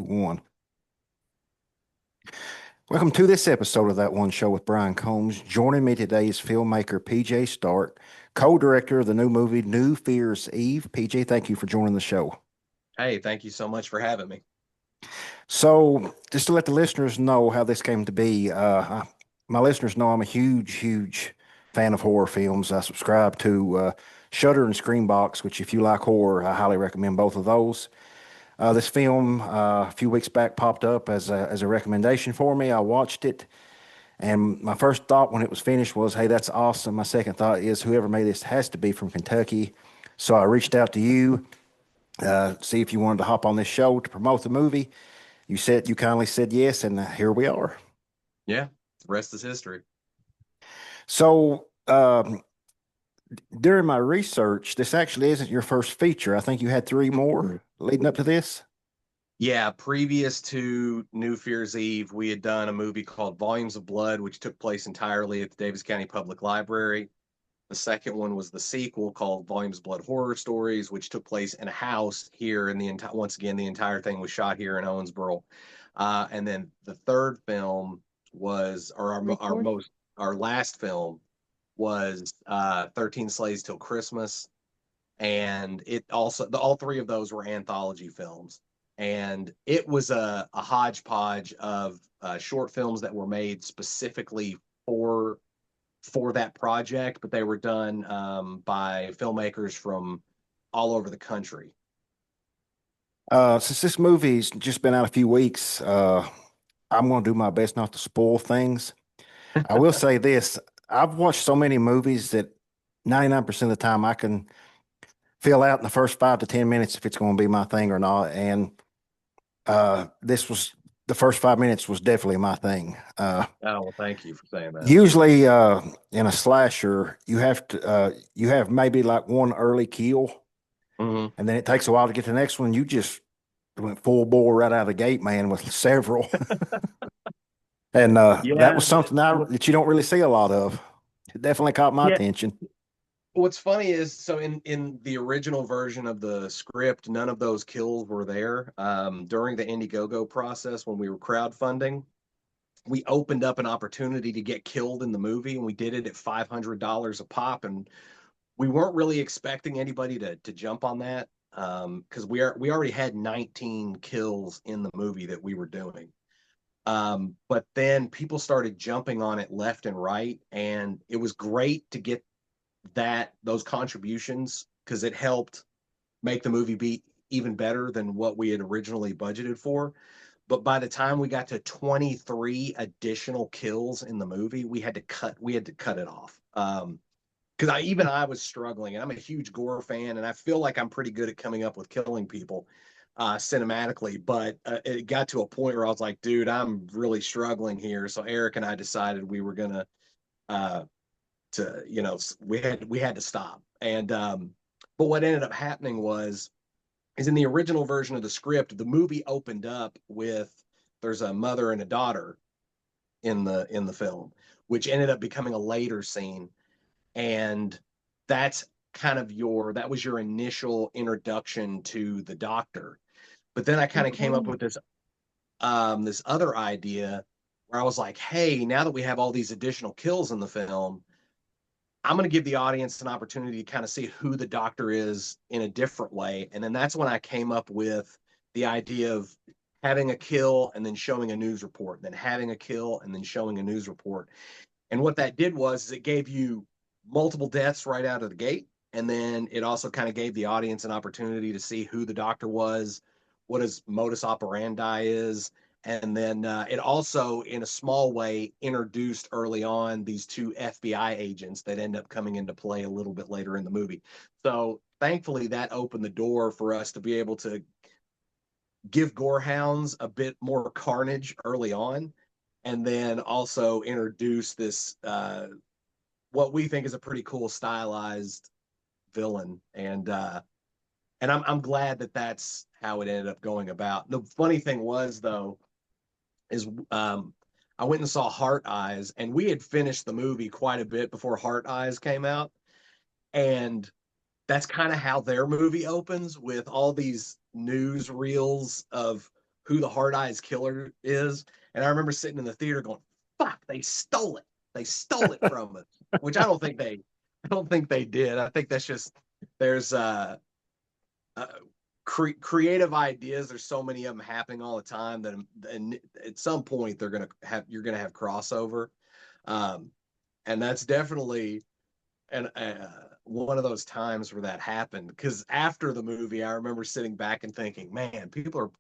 1. Welcome to this episode of That One Show with Brian Combs. Joining me today is filmmaker P.J. Stark, co-director of the new movie New Fears Eve. P.J., thank you for joining the show. Hey, thank you so much for having me. So, just to let the listeners know how this came to be, my listeners know I'm a huge fan of horror films. I subscribe to Shudder and Screambox, which, if you like horror, I highly recommend both of those. This film a few weeks back popped up as a recommendation for me. I watched it, and my first thought when it was finished was, "Hey, that's awesome." My second thought is, whoever made this has to be from Kentucky. So I reached out to you, see if you wanted to hop on this show to promote the movie. You kindly said yes, and here we are. Yeah, the rest is history. So during my research, this actually isn't your first feature. I think you had three more leading up to this. Yeah, previous to New Fear's Eve, we had done a movie called Volumes of Blood, which took place entirely at the Davis County Public Library. The second one was the sequel called Volumes of Blood Horror Stories, which took place in a house here in the entire, once again, the entire thing was shot here in Owensboro. And then the third film was, or our last film was 13 Slaves Till Christmas, and it also all three of those were anthology films, and it was a hodgepodge of short films that were made specifically for for that project, but they were done by filmmakers from all over the country. Since this movie's just been out a few weeks, I'm going to do my best not to spoil things. I will say this. I've watched so many movies that 99% of the time I can fill out in the first 5 to 10 minutes if it's going to be my thing or not. And this was the first 5 minutes was definitely my thing. Oh, well, thank you for saying that. Usually, in a slasher, you have maybe like one early kill, Hmm. and then it takes a while to get to the next one. You just went full bore right out of the gate, man, with several. And that Yeah. was something that you don't really see a lot of. It definitely caught my Yeah. attention. What's funny is, so in the original version of the script, none of those kills were there. During the Indiegogo process, when we were crowdfunding, we opened up an opportunity to get killed in the movie, and we did it at $500 a pop, and we weren't really expecting anybody to jump on that, because we already had 19 kills in the movie that we were doing. But then people started jumping on it left and right, and it was great to get those contributions, because it helped make the movie be even better than what we had originally budgeted for. But by the time we got to 23 additional kills in the movie, we had to cut it off. Because I was struggling, and I'm a huge gore fan, and I feel like I'm pretty good at coming up with killing people cinematically. But it got to a point where I was like, dude, I'm really struggling here. So Eric and I decided we were gonna uh, we had to stop. And but what ended up happening was, is in the original version of the script, the movie opened up with, there's a mother and a daughter in the film, which ended up becoming a later scene. And that's that was your initial introduction to the doctor. But then I kind of came up with this other idea where I was like, hey, now that we have all these additional kills in the film, I'm going to give the audience an opportunity to kind of see who the doctor is in a different way. And then that's when I came up with the idea of having a kill and then showing a news report, then having a kill and then showing a news report. And what that did was, is it gave you multiple deaths right out of the gate. And then it also kind of gave the audience an opportunity to see who the doctor was, what his modus operandi is. And then it also, in a small way, introduced early on these two FBI agents that end up coming into play a little bit later in the movie. So thankfully, that opened the door for us to be able to give gorehounds a bit more carnage early on, and then also introduce this what we think is a pretty cool stylized villain. And I'm glad that that's how it ended up going about. The funny thing was, though, is I went and saw Heart Eyes, and we had finished the movie quite a bit before Heart Eyes came out. And that's kind of how their movie opens, with all these news reels of who the Hard Eyes killer is. And I remember sitting in the theater going, "Fuck, they stole it! They stole it from us." Which I don't think they did. I think that's just there's uh creative ideas. There's so many of them happening all the time that and at some point you're gonna have crossover, um, and that's definitely and one of those times where that happened. Because after the movie, I remember sitting back and thinking, man, people are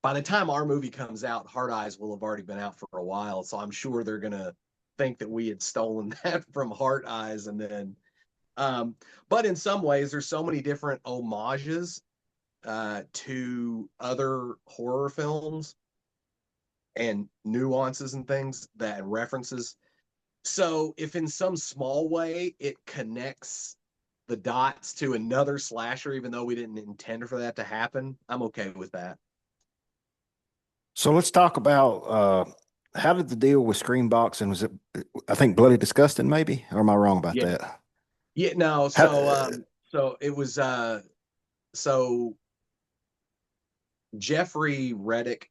by the time our movie comes out, Hard Eyes will have already been out for a while. So I'm sure they're gonna think that we had stolen that from Hard Eyes, and then but in some ways, there's so many different homages to other horror films and nuances and things that references. So if in some small way it connects the dots to another slasher, even though we didn't intend for that to happen, I'm okay with that. So let's talk about how did the deal with Screambox and was it, I think, Bloody Disgusting, maybe? Or am I wrong about Yeah. that? Yeah, no, How, so it was so Jeffrey Reddick,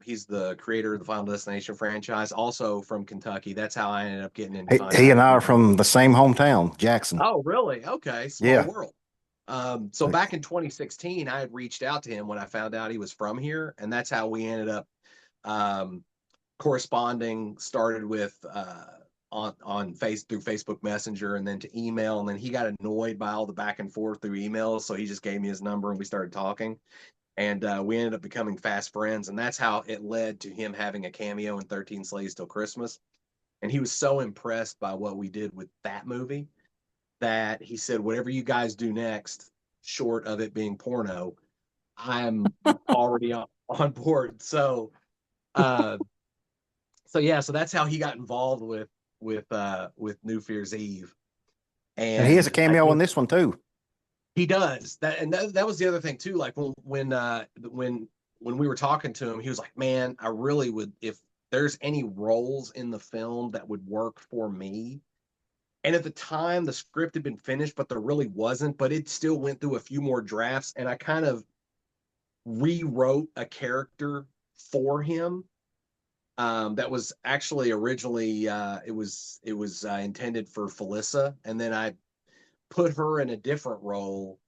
he's the creator of the Final Destination franchise, also from Kentucky. That's how I ended up getting into Final he and I are Destination. from the same hometown, Jackson. Oh, really? Okay, small Yeah. world. So back in 2016, I had reached out to him when I found out he was from here, and that's how we ended up um, corresponding. Started with on face through Facebook Messenger, and then to email, and then he got annoyed by all the back and forth through emails, so he just gave me his number, and we started talking, and we ended up becoming fast friends, and that's how it led to him having a cameo in 13 Slaves Till Christmas, and he was so impressed by what we did with that movie that he said, whatever you guys do next, short of it being porno, I'm already on board. Uh, so yeah, so that's how he got involved with New Fear's Eve, And he has a and I cameo in think this one too. he does that, and that was the other thing too. Like when we were talking to him, he was like, "Man, I really would if there's any roles in the film that would work for me." And at the time, the script had been finished, but there really wasn't. But it still went through a few more drafts, and I kind of rewrote a character for him that was actually originally it was intended for Felissa, and then I put her in a different role,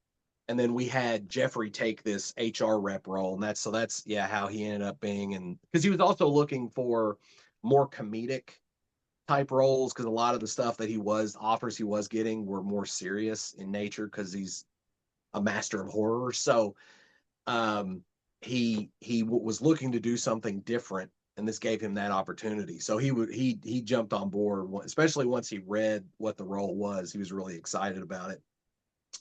and then we had Jeffrey take this HR rep role, and that's yeah how he ended up being, and because he was also looking for more comedic type roles because a lot of the stuff that he was getting were more serious in nature because he's a master of horror. So um, he was looking to do something different, and this gave him that opportunity. So he jumped on board, especially once he read what the role was. He was really excited about it.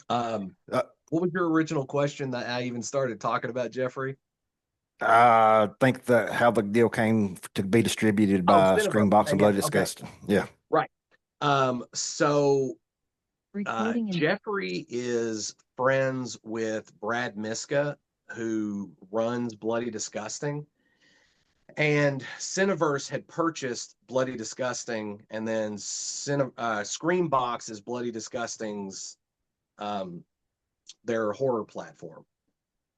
Um, Uh, what was your original question that I even started talking about, Jeffrey? I think that how the deal came to be distributed Oh, by Cineverse. Screambox and Yeah. Bloody Okay. Disgusting. Yeah. Right. So Jeffrey is friends with Brad Miska, who runs Bloody Disgusting. And Cineverse had purchased Bloody Disgusting, and then Screambox is Bloody Disgusting's um, their horror platform.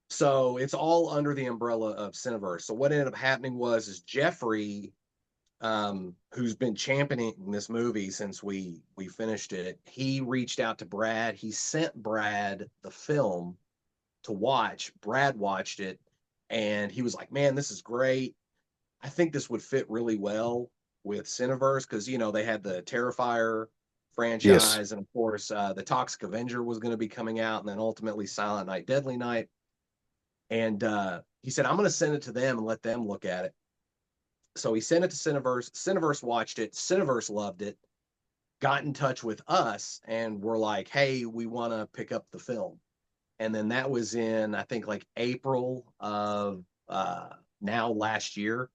So it's all under the umbrella of Cineverse. So what ended up happening was is Jeffrey, who's been championing this movie since we finished it, he reached out to Brad. He sent Brad the film to watch. Brad watched it, and he was like, "Man, this is great. I think this would fit really well with Cineverse because they had the Terrifier Yes. franchise, and of course, the Toxic Avenger was going to be coming out, and then ultimately Silent Night, Deadly Night." And he said, "I'm going to send it to them and let them look at it." So he sent it to Cineverse. Cineverse watched it. Cineverse loved it. Got in touch with us, and we're like, "Hey, we want to pick up the film." And then that was in I think like April of now last year.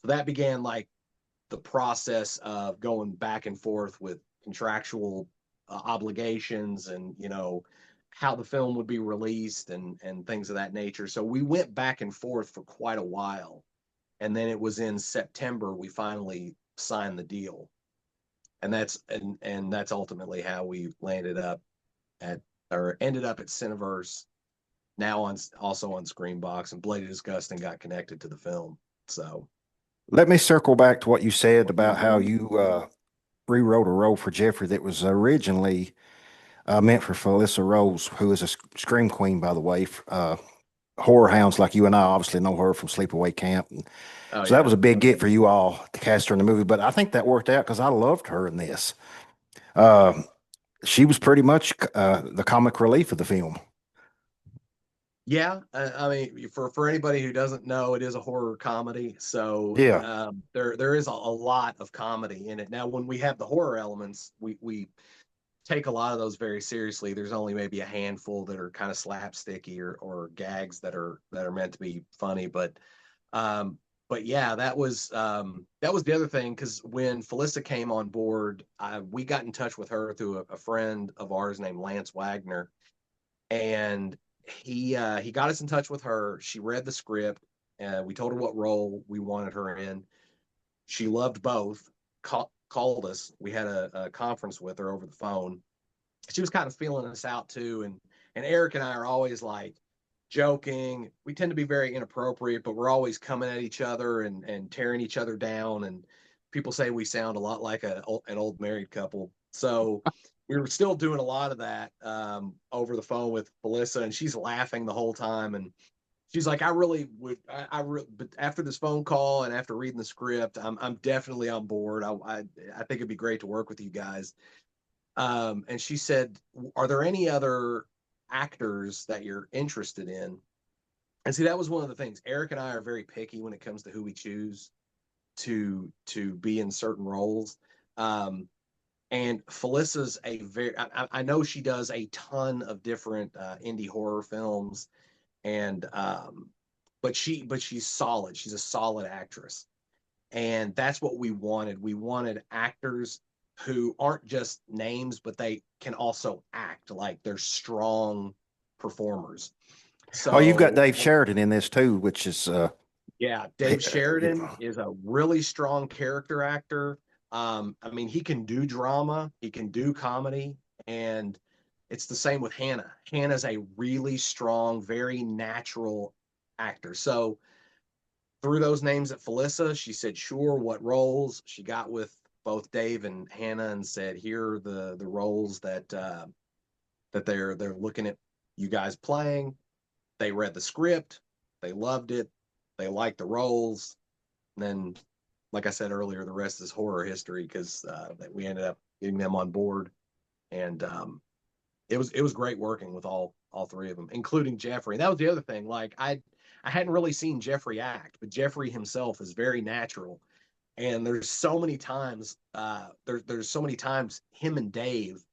So that began like the process of going back and forth with contractual obligations, and how the film would be released and things of that nature. So we went back and forth for quite a while, and then it was in September we finally signed the deal, and that's ultimately how we landed up at or ended up at Cineverse. now on also on Screenbox, and Bloody Disgusting got connected to the film. So Let me circle back to what you said about how you rewrote a role for Jeffrey that was originally meant for Felissa Rose, who is a scream queen, by the way. Horror hounds like you and I obviously know her from Sleepaway Camp. And oh so that yeah. was a big get for you all to cast her in the movie. But I think that worked out because I loved her in this. Uh, she was pretty much the comic relief of the film. Yeah, I mean, for anybody who doesn't know, it is a horror comedy, so Yeah. there is a lot of comedy in it. Now, when we have the horror elements, we take a lot of those very seriously. There's only maybe a handful that are kind of slapsticky or gags that are meant to be funny, um, but yeah, that was the other thing because when Felissa came on board, we got in touch with her through a friend of ours named Lance Wagner, and he got us in touch with her. She read the script. We told her what role we wanted her in. She loved both. Called us. We had a conference with her over the phone. She was kind of feeling us out too, and Eric and I are always like joking. We tend to be very inappropriate, but we're always coming at each other and tearing each other down. And people say we sound a lot like an old married couple. So we were still doing a lot of that over the phone with Melissa, and she's laughing the whole time. And she's like, I really would, but after this phone call and after reading the script, I'm definitely on board. I think it'd be great to work with you guys. And she said, are there any other actors that you're interested in? And see, that was one of the things. Eric and I are very picky when it comes to who we choose to be in certain roles. Um, and Felissa's a very I know she does a ton of different indie horror films, and but she's solid. She's a solid actress, and that's what we wanted. We wanted actors who aren't just names, but they can also act like they're strong performers. Oh, you've got So Dave Sheridan in this too, which is yeah, Dave Sheridan is a really strong character actor. I mean, he can do drama, he can do comedy, and it's the same with Hannah. Hannah's a really strong, very natural actor. So through those names at Felissa, she said, sure, what roles? She got with both Dave and Hannah and said, here are the roles that they're looking at you guys playing. They read the script, they loved it, they liked the roles. And then, like I said earlier, the rest is horror history because we ended up getting them on board, and it was great working with all three of them, including Jeffrey. That was the other thing. Like I hadn't really seen Jeffrey act, but Jeffrey himself is very natural. And there's so many times there's so many times him and Dave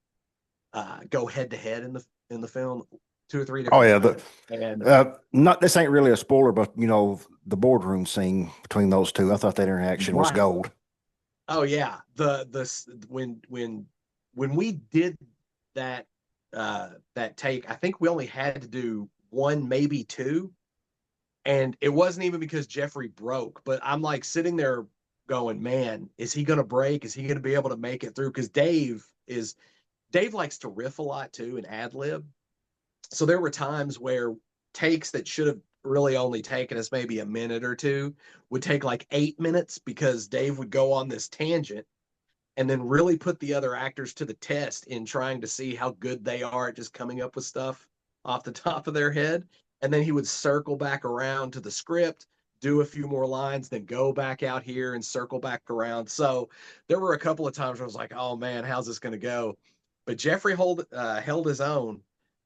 go head to head in the film two or three oh different yeah, times. And not this ain't really a spoiler, but the boardroom scene between those two, I thought that interaction was right. gold. Oh yeah, the when we did that that take, I think we only had to do one, maybe two, and it wasn't even because Jeffrey broke, but I'm like sitting there going, man, is he gonna break? Is he gonna be able to make it through? Because Dave likes to riff a lot too and ad lib. So there were times where takes that should have really only taken us maybe a minute or two would take like 8 minutes because Dave would go on this tangent and then really put the other actors to the test in trying to see how good they are at just coming up with stuff off the top of their head. And then he would circle back around to the script, do a few more lines, then go back out here and circle back around. So there were a couple of times where I was like, oh man, how's this going to go? But Jeffrey held his own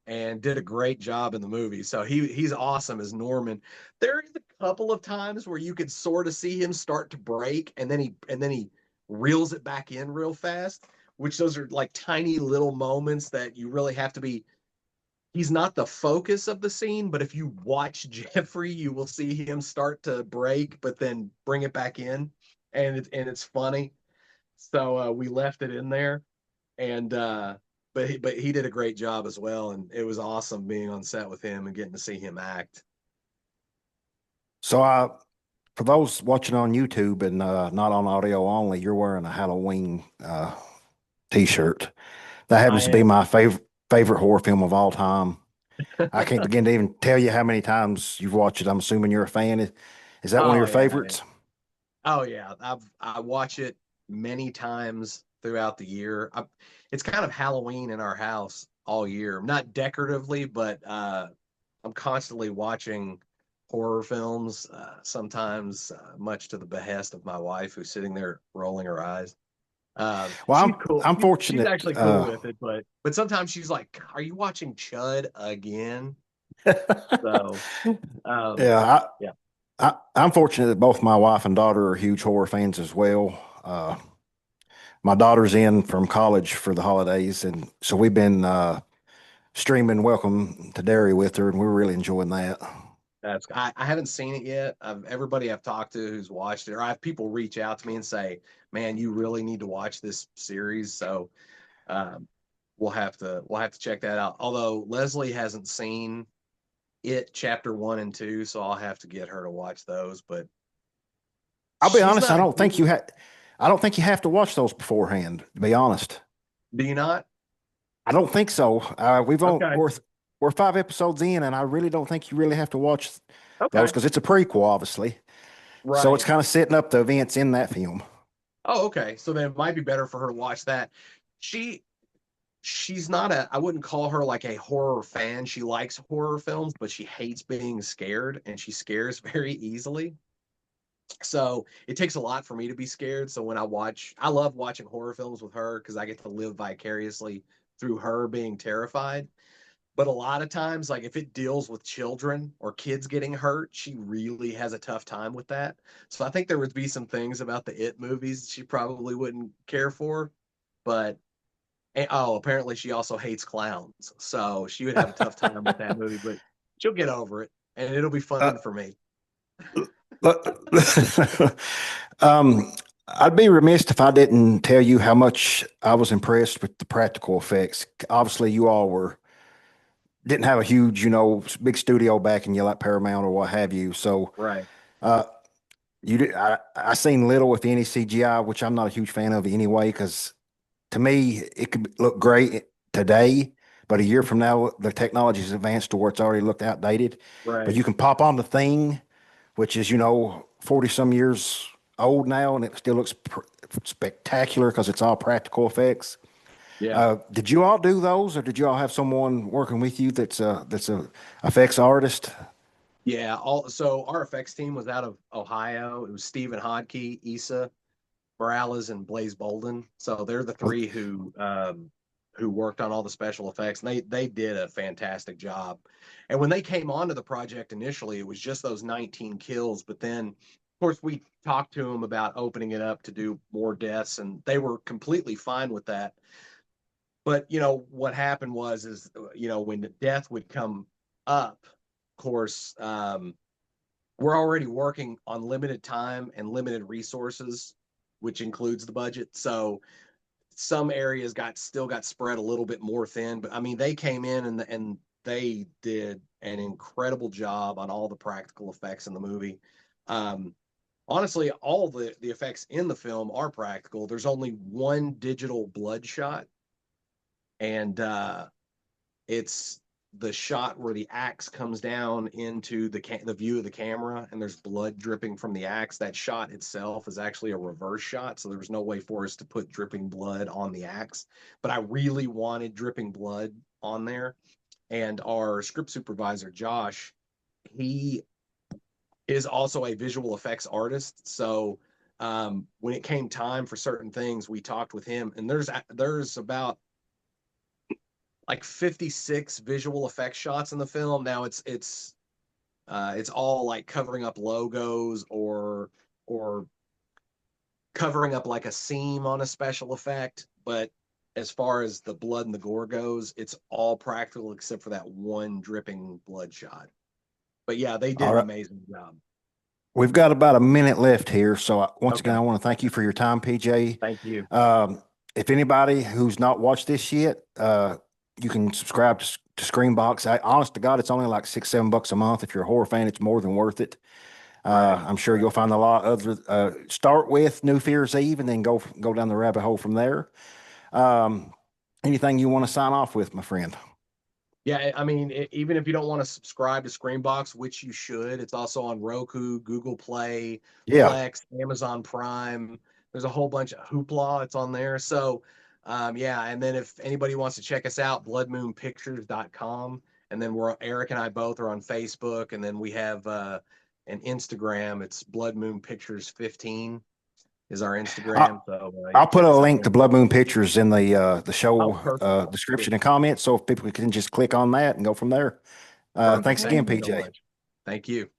and did a great job in the movie. So he's awesome as Norman. There is a couple of times where you could sort of see him start to break, and then he reels it back in real fast, which those are like tiny little moments that you really have to be. He's not the focus of the scene, but if you watch Jeffrey, you will see him start to break, but then bring it back in, and it's funny. So we left it in there, and but he did a great job as well, and it was awesome being on set with him and getting to see him act. So for those watching on YouTube and not on audio only, you're wearing a Halloween t-shirt. That I happens to be am. my favorite horror film of all time. I can't begin to even tell you how many times you've watched it. I'm assuming you're a fan. Is that one of Oh your yeah, favorites? oh yeah. I watch it many times throughout the year. It's kind of Halloween in our house all year. Not decoratively, but I'm constantly watching horror films. Sometimes, much to the behest of my wife, who's sitting there rolling her eyes. She's Well, cool. I'm She's fortunate. actually cool with it, but sometimes she's like, "Are you watching Chud again?" So, um, Yeah, yeah, I'm fortunate that both my wife and daughter are huge horror fans as well. My daughter's in from college for the holidays, and so we've been streaming Welcome to Derry with her, and we're really enjoying that. I haven't seen it yet. Everybody I've talked to who's watched it, or I have people reach out to me and say, "Man, you really need to watch this series." So, um, we'll have to check that out. Although Leslie hasn't seen it chapter one and two, so I'll have to get her to watch those. But I'll be she's honest, not a huge. I don't think you have to watch those beforehand, to be honest. Do you not? I don't think so. Okay. We're 5 episodes in, and I really don't think you really have to watch those Okay. because it's a prequel, obviously. So it's Right. kind of setting up the events in that film. Oh, okay. So then it might be better for her to watch that. She she's not a I wouldn't call her like a horror fan. She likes horror films, but she hates being scared and she scares very easily. So it takes a lot for me to be scared. So when I love watching horror films with her because I get to live vicariously through her being terrified. But a lot of times, like if it deals with children or kids getting hurt, she really has a tough time with that. So I think there would be some things about the It movies she probably wouldn't care for. But oh, apparently she also hates clowns. So she would have a tough time with that movie, but she'll get over it and it'll be Uh, fun for me. um, I'd be remiss if I didn't tell you how much I was impressed with the practical effects. Obviously, you all were didn't have a huge, big studio backing you like Paramount or what have you. So Right. uh, you did. I seen little with any CGI, which I'm not a huge fan of anyway, because to me it could look great today, but a year from now the technology is advanced to where it's already looked outdated. But Right. you can pop on the thing, which is 40 some years old now, and it still looks spectacular because it's all practical effects. Yeah. Did you all do those, or did you all have someone working with you that's a effects artist? Yeah. So our effects team was out of Ohio. It was Stephen Hodke, Issa Morales, and Blaze Bolden. So they're the three who worked on all the special effects, and they did a fantastic job. And when they came onto the project initially, it was just those 19 kills. But then, of course, we talked to them about opening it up to do more deaths, and they were completely fine with that. But what happened was is when the death would come up, of course, we're already working on limited time and limited resources, which includes the budget. So some areas got spread a little bit more thin, but I mean they came in and they did an incredible job on all the practical effects in the movie. Um, Honestly, all the effects in the film are practical. There's only one digital bloodshot, and it's the shot where the axe comes down into the view of the camera and there's blood dripping from the axe. That shot itself is actually a reverse shot, so there was no way for us to put dripping blood on the axe. But I really wanted dripping blood on there, and our script supervisor Josh, he is also a visual effects artist. So when it came time for certain things, we talked with him, and there's about like 56 visual effects shots in the film. Now it's all like covering up logos or covering up like a seam on a special effect, but as far as the blood and the gore goes, it's all practical except for that one dripping blood shot. But yeah, they did All an right. amazing job. We've got about a minute left here. So once again, Okay. I want to thank you for your time, PJ. Thank you. Um, if anybody who's not watched this yet, you can subscribe to Screenbox. Honest to God, it's only like $6, $7 a month. If you're a horror fan, it's more than worth it. Right. I'm sure you'll find a lot other. Start with New Fears Eve, and then go down the rabbit hole from there. Um, Anything you want to sign off with, my friend? Yeah, I mean, even if you don't want to subscribe to Screenbox, which you should, it's also on Roku, Google Play, Yeah. Plex, Amazon Prime. There's a whole bunch of hoopla. It's on there. So, yeah. And then if anybody wants to check us out, bloodmoonpictures.com. And then Eric and I both are on Facebook. And then we have an Instagram. It's Blood Moon Pictures 15 is our Instagram. So, yeah, I'll put check a us out link to there. Blood Moon Pictures in the Oh, show perfect. description Cool. and comments, so if people can just click on that and go from there. Perfect. Thanks Thank again, you so PJ. much. Thank you.